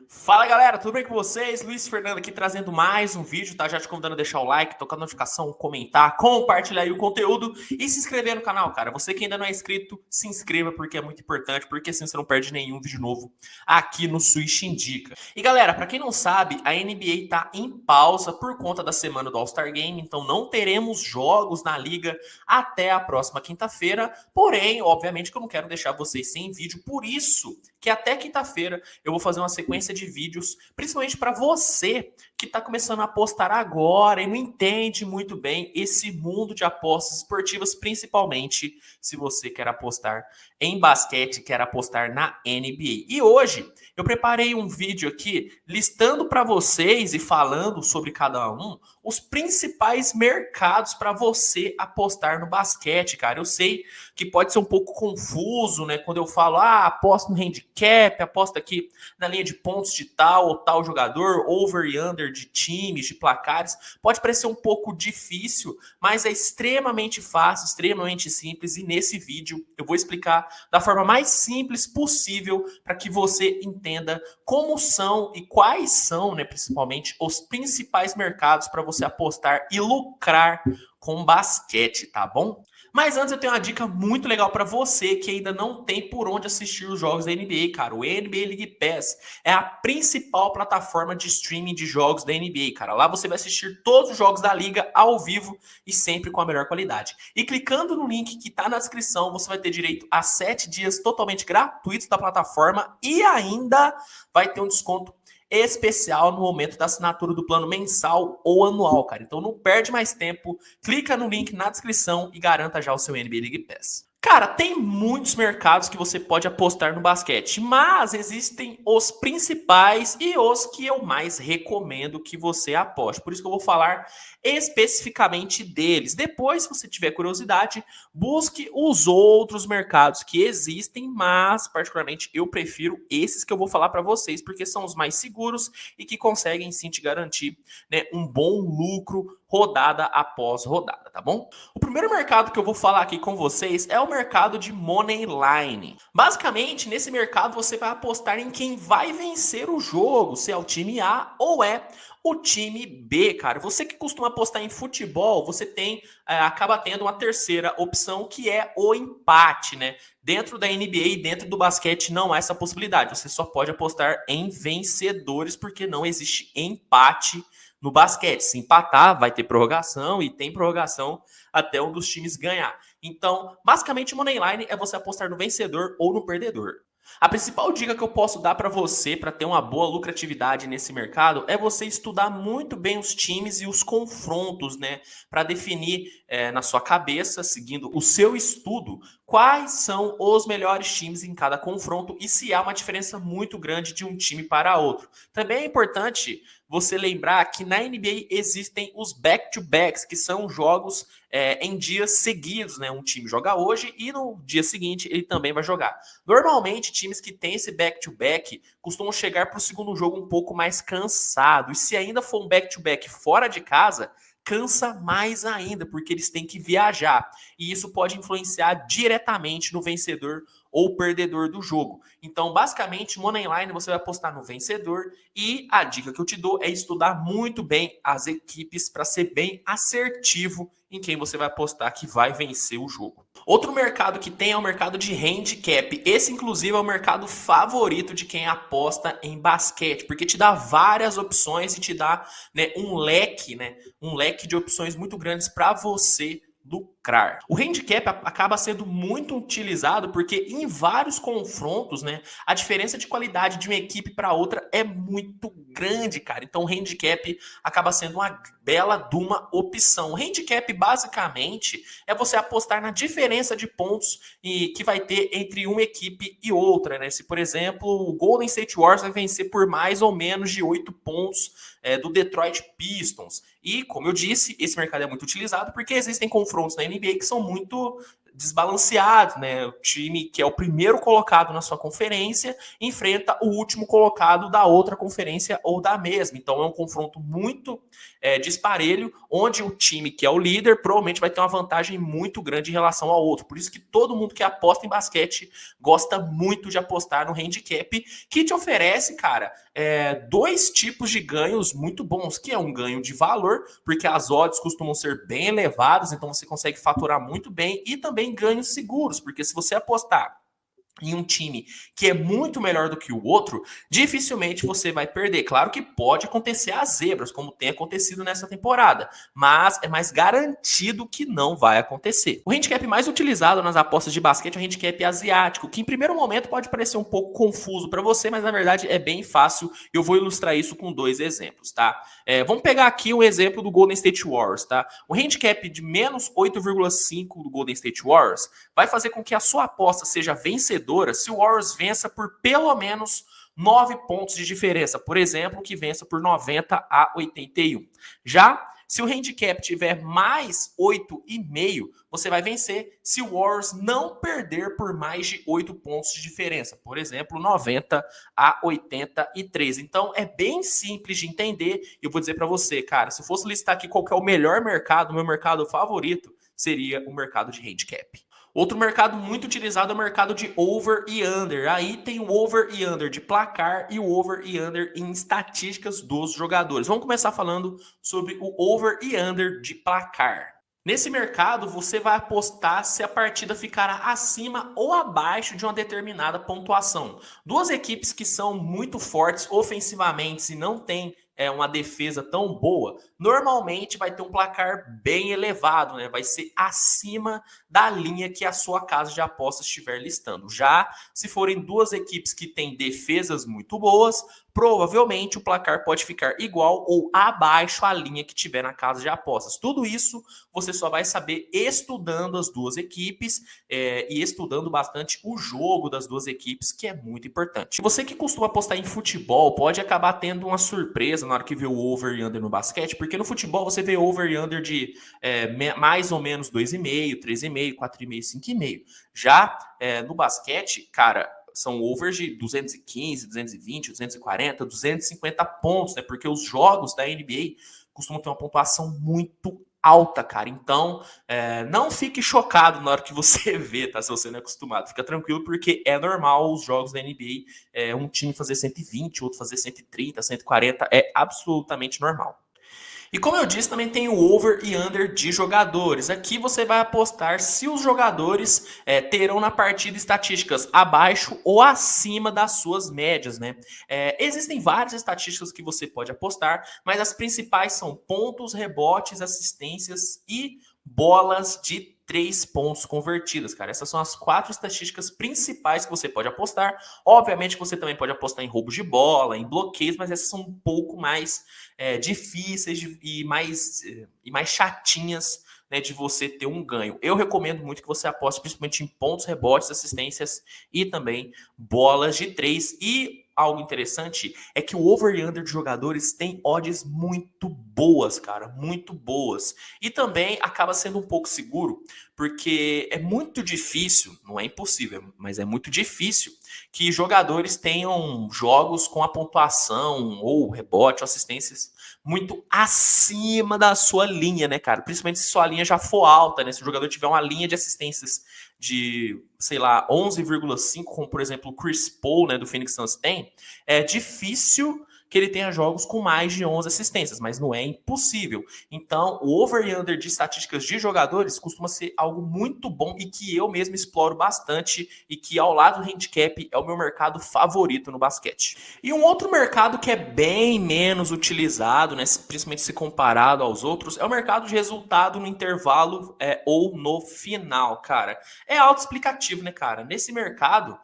Fala galera, tudo bem com vocês? Luiz Fernando aqui trazendo mais um vídeo, tá? Já te convidando a deixar o like, tocar a notificação, comentar, compartilhar aí o conteúdo e se inscrever no canal, cara. Você que ainda não é inscrito, se inscreva porque é muito importante, porque assim você não perde nenhum vídeo novo aqui no Switch Indica. E galera, pra quem não sabe, a NBA tá em pausa por conta da semana do All-Star Game, então não teremos jogos na liga até a próxima quinta-feira. Porém, obviamente que eu não quero deixar vocês sem vídeo, por isso que até quinta-feira eu vou fazer uma sequência de vídeos, principalmente para você que está começando a apostar agora e não entende muito bem esse mundo de apostas esportivas, principalmente se você quer apostar em basquete, quer apostar na NBA. E hoje eu preparei um vídeo aqui listando para vocês e falando sobre cada um os principais mercados para você apostar no basquete, cara. Eu sei que pode ser um pouco confuso, né? Quando eu falo, aposta no handicap, aposta aqui na linha de pontos de tal ou tal jogador, over e under de times, de placares. Pode parecer um pouco difícil, mas é extremamente fácil, extremamente simples. E nesse vídeo eu vou explicar da forma mais simples possível para que você entenda como são e quais são, né, principalmente, os principais mercados para você apostar e lucrar com basquete, tá bom? Mas antes eu tenho uma dica muito legal para você que ainda não tem por onde assistir os jogos da NBA, cara. O NBA League Pass é a principal plataforma de streaming de jogos da NBA, cara. Lá você vai assistir todos os jogos da liga ao vivo e sempre com a melhor qualidade. E clicando no link que está na descrição, você vai ter direito a 7 dias totalmente gratuitos da plataforma e ainda vai ter um desconto especial no momento da assinatura do plano mensal ou anual, cara. Então não perde mais tempo, clica no link na descrição e garanta já o seu NBA League Pass. Cara, tem muitos mercados que você pode apostar no basquete, mas existem os principais e os que eu mais recomendo que você aposte. Por isso que eu vou falar especificamente deles. Depois, se você tiver curiosidade, busque os outros mercados que existem, mas particularmente eu prefiro esses que eu vou falar para vocês, porque são os mais seguros e que conseguem sim te garantir, né, um bom lucro rodada após rodada, tá bom? O primeiro mercado que eu vou falar aqui com vocês é o mercado de Money Line. Basicamente, nesse mercado você vai apostar em quem vai vencer o jogo, se é o time A ou é o time B, cara. Você que costuma apostar em futebol, você acaba tendo uma terceira opção que é o empate, né? Dentro da NBA e dentro do basquete não há essa possibilidade. Você só pode apostar em vencedores porque não existe empate no basquete. Se empatar, vai ter prorrogação e tem prorrogação até um dos times ganhar. Então, basicamente, Moneyline é você apostar no vencedor ou no perdedor. A principal dica que eu posso dar para você para ter uma boa lucratividade nesse mercado é você estudar muito bem os times e os confrontos, né? Para definir na sua cabeça, seguindo o seu estudo, quais são os melhores times em cada confronto e se há uma diferença muito grande de um time para outro. Também é importante você lembrar que na NBA existem os back-to-backs, que são jogos em dias seguidos, né? Um time joga hoje e no dia seguinte ele também vai jogar. Normalmente, times que têm esse back-to-back costumam chegar para o segundo jogo um pouco mais cansado. E se ainda for um back-to-back fora de casa, cansa mais ainda, porque eles têm que viajar. E isso pode influenciar diretamente no vencedor ou perdedor do jogo. Então, basicamente, Moneyline você vai apostar no vencedor e a dica que eu te dou é estudar muito bem as equipes para ser bem assertivo em quem você vai apostar que vai vencer o jogo. Outro mercado que tem é o mercado de handicap. Esse, inclusive, é o mercado favorito de quem aposta em basquete, porque te dá várias opções e te dá, né, um leque de opções muito grandes para você lucrar. O handicap acaba sendo muito utilizado porque em vários confrontos, né, a diferença de qualidade de uma equipe para outra é muito grande, cara. Então o handicap acaba sendo uma bela de uma opção. O handicap basicamente é você apostar na diferença de pontos que vai ter entre uma equipe e outra, né? Se, por exemplo, o Golden State Warriors vai vencer por mais ou menos de 8 pontos do Detroit Pistons. E, como eu disse, esse mercado é muito utilizado porque existem confrontos na NBA que são muito desbalanceado, né? O time que é o primeiro colocado na sua conferência enfrenta o último colocado da outra conferência ou da mesma. Então é um confronto muito disparelho, onde o time que é o líder provavelmente vai ter uma vantagem muito grande em relação ao outro. Por isso que todo mundo que aposta em basquete gosta muito de apostar no handicap, que te oferece, cara, dois tipos de ganhos muito bons, que é um ganho de valor, porque as odds costumam ser bem elevadas, então você consegue faturar muito bem, e também ganhos seguros, porque se você apostar em um time que é muito melhor do que o outro, dificilmente você vai perder. Claro que pode acontecer as zebras, como tem acontecido nessa temporada, mas é mais garantido que não vai acontecer. O handicap mais utilizado nas apostas de basquete é o handicap asiático, que em primeiro momento pode parecer um pouco confuso para você, mas na verdade é bem fácil. Eu vou ilustrar isso com dois exemplos, tá? Vamos pegar aqui um exemplo do Golden State Warriors, tá? O handicap de menos 8,5 do Golden State Warriors vai fazer com que a sua aposta seja vencedora se o Warriors vença por pelo menos 9 pontos de diferença. Por exemplo, que vença por 90-81. Já se o handicap tiver mais 8,5, você vai vencer se o Warriors não perder por mais de 8 pontos de diferença. Por exemplo, 90-83. Então, é bem simples de entender. E eu vou dizer para você, cara, se eu fosse listar aqui qual que é o melhor mercado, o meu mercado favorito seria o mercado de handicap. Outro mercado muito utilizado é o mercado de over e under. Aí tem o over e under de placar e o over e under em estatísticas dos jogadores. Vamos começar falando sobre o over e under de placar. Nesse mercado, você vai apostar se a partida ficará acima ou abaixo de uma determinada pontuação. Duas equipes que são muito fortes ofensivamente e não têm uma defesa tão boa, normalmente vai ter um placar bem elevado, né? Vai ser acima da linha que a sua casa de apostas estiver listando. Já se forem duas equipes que têm defesas muito boas, provavelmente o placar pode ficar igual ou abaixo a linha que tiver na casa de apostas. Tudo isso você só vai saber estudando as duas equipes e estudando bastante o jogo das duas equipes, que é muito importante. Você que costuma apostar em futebol pode acabar tendo uma surpresa na hora que vê o over e under no basquete, porque no futebol você vê over e under de mais ou menos 2,5, 3,5, 4,5, 5,5. Já no basquete, cara, são overs de 215, 220, 240, 250 pontos, né? Porque os jogos da NBA costumam ter uma pontuação muito alta, cara. Então, não fique chocado na hora que você vê, tá? Se você não é acostumado. Fica tranquilo, porque é normal os jogos da NBA, um time fazer 120, outro fazer 130, 140, é absolutamente normal. E como eu disse, também tem o over e under de jogadores. Aqui você vai apostar se os jogadores terão na partida estatísticas abaixo ou acima das suas médias, né? Existem várias estatísticas que você pode apostar, mas as principais são pontos, rebotes, assistências e bolas de 3 pontos convertidas, cara. Essas são as 4 estatísticas principais que você pode apostar. Obviamente que você também pode apostar em roubos de bola, em bloqueios, mas essas são um pouco mais difíceis e mais chatinhas, né, de você ter um ganho. Eu recomendo muito que você aposte principalmente em pontos, rebotes, assistências e também bolas de 3. E algo interessante é que o over e under de jogadores tem odds muito boas, cara, muito boas. E também acaba sendo um pouco seguro, porque é muito difícil, não é impossível, mas é muito difícil que jogadores tenham jogos com a pontuação ou rebote ou assistências muito acima da sua linha, né, cara? Principalmente se sua linha já for alta, né? Se o jogador tiver uma linha de assistências de, sei lá, 11,5, como por exemplo o Chris Paul, né, do Phoenix Suns tem, é difícil que ele tenha jogos com mais de 11 assistências, mas não é impossível. Então, o over e under de estatísticas de jogadores costuma ser algo muito bom e que eu mesmo exploro bastante e que, ao lado do handicap, é o meu mercado favorito no basquete. E um outro mercado que é bem menos utilizado, né, principalmente se comparado aos outros, é o mercado de resultado no intervalo ou no final, cara. É autoexplicativo, né, cara? Nesse mercado,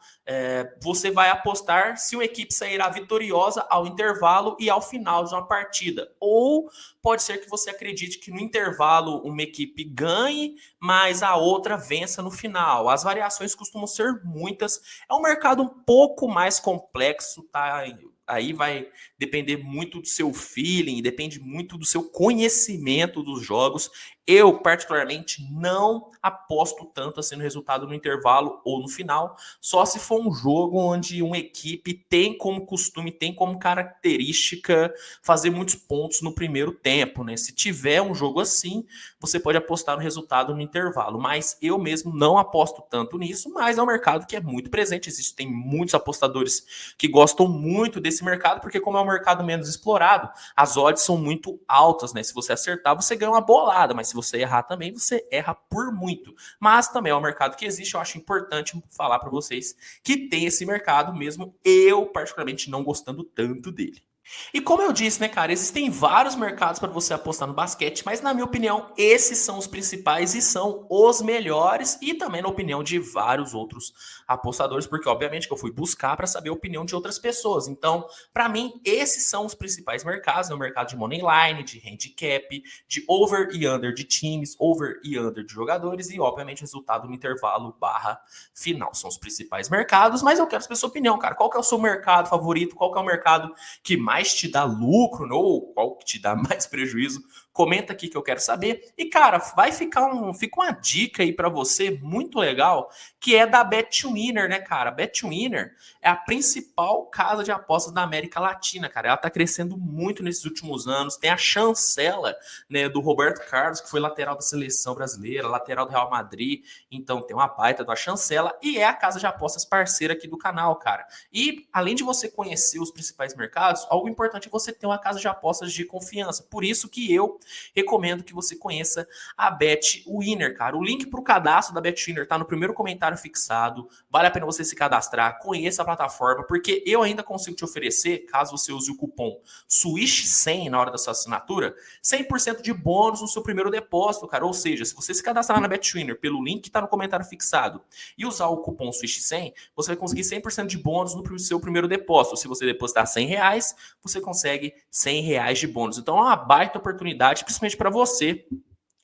você vai apostar se uma equipe sairá vitoriosa ao intervalo e ao final de uma partida. Ou pode ser que você acredite que no intervalo uma equipe ganhe, mas a outra vença no final. As variações costumam ser muitas. É um mercado um pouco mais complexo, tá? Aí vai depender muito do seu feeling, depende muito do seu conhecimento dos jogos. Eu, particularmente, não aposto tanto assim no resultado no intervalo ou no final, só se for um jogo onde uma equipe tem como costume, tem como característica fazer muitos pontos no primeiro tempo, né? Se tiver um jogo assim, você pode apostar no resultado no intervalo, mas eu mesmo não aposto tanto nisso, mas é um mercado que é muito presente, existem muitos apostadores que gostam muito desse mercado, porque como é um mercado menos explorado, as odds são muito altas, né? Se você acertar, você ganha uma bolada, mas se você errar também, você erra por muito. Mas também é um mercado que existe, eu acho importante falar para vocês que tem esse mercado, mesmo eu particularmente não gostando tanto dele. E como eu disse, né, cara, existem vários mercados para você apostar no basquete, mas na minha opinião, esses são os principais e são os melhores, e também na opinião de vários outros apostadores, porque obviamente que eu fui buscar para saber a opinião de outras pessoas. Então, para mim, esses são os principais mercados, né? O mercado de money line, de handicap, de over e under de times, over e under de jogadores e, obviamente, o resultado no intervalo barra final. São os principais mercados, mas eu quero saber a sua opinião, cara. Qual que é o seu mercado favorito? Qual que é o mercado que mais te dá lucro, né? Ou qual que te dá mais prejuízo? Comenta aqui que eu quero saber. E, cara, fica uma dica aí para você muito legal, que é da BetWinner, né, cara? BetWinner é a principal casa de apostas da América Latina, cara. Ela tá crescendo muito nesses últimos anos. Tem a chancela, né, do Roberto Carlos, que foi lateral da seleção brasileira, lateral do Real Madrid. Então tem uma baita da chancela e é a casa de apostas parceira aqui do canal, cara. E além de você conhecer os principais mercados, algo importante é você ter uma casa de apostas de confiança. Por isso que eu recomendo que você conheça a BetWinner, cara. O link para o cadastro da BetWinner está no primeiro comentário fixado. Vale a pena você se cadastrar, conheça a plataforma, porque eu ainda consigo te oferecer, caso você use o cupom SWISH100 na hora da sua assinatura, 100% de bônus no seu primeiro depósito, cara. Ou seja, se você se cadastrar na BetWinner pelo link que está no comentário fixado e usar o cupom SWISH100, você vai conseguir 100% de bônus no seu primeiro depósito. Se você depositar R$100, você consegue R$100 de bônus. Então é uma baita oportunidade, principalmente para você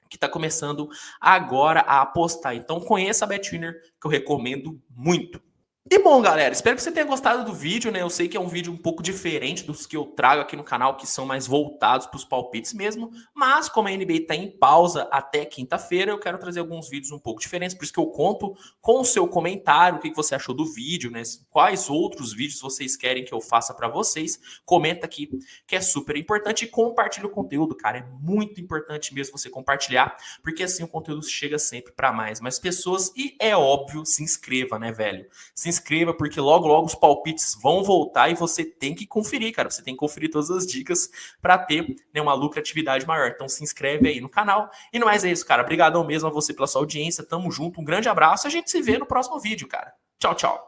que está começando agora a apostar. Então conheça a BetWinner, que eu recomendo muito. E bom, galera, espero que você tenha gostado do vídeo, né? Eu sei que é um vídeo um pouco diferente dos que eu trago aqui no canal, que são mais voltados para os palpites mesmo, mas como a NBA está em pausa até quinta-feira, eu quero trazer alguns vídeos um pouco diferentes, por isso que eu conto com o seu comentário, o que você achou do vídeo, né? Quais outros vídeos vocês querem que eu faça para vocês, comenta aqui, que é super importante, e compartilha o conteúdo, cara, é muito importante mesmo você compartilhar, porque assim o conteúdo chega sempre para mais pessoas, e é óbvio, se inscreva, né, velho? Se inscreva, porque logo os palpites vão voltar e você tem que conferir, cara. Você tem que conferir todas as dicas para ter, né, uma lucratividade maior. Então se inscreve aí no canal. E não mais é isso, cara. Obrigadão mesmo a você pela sua audiência. Tamo junto. Um grande abraço. A gente se vê no próximo vídeo, cara. Tchau, tchau.